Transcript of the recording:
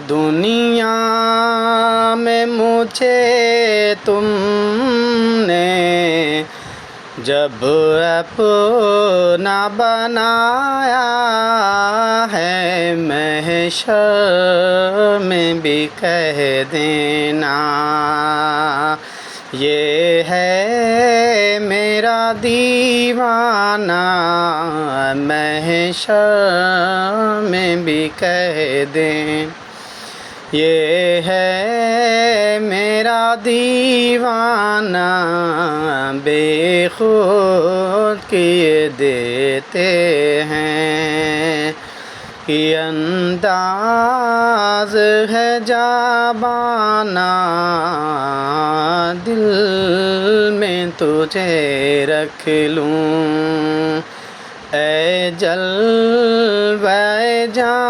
دنیا میں مجھے تم نے جب اپنا بنایا ہے، محشر میں بھی کہہ دینا یہ ہے میرا دیوانہ، محشر میں بھی کہہ دیں یہ ہے میرا دیوانہ، بے خود کیے دیتے ہیں، یہ انداز ہے جابانہ، دل میں تجھے رکھ لوں اے جلوہ جانانا۔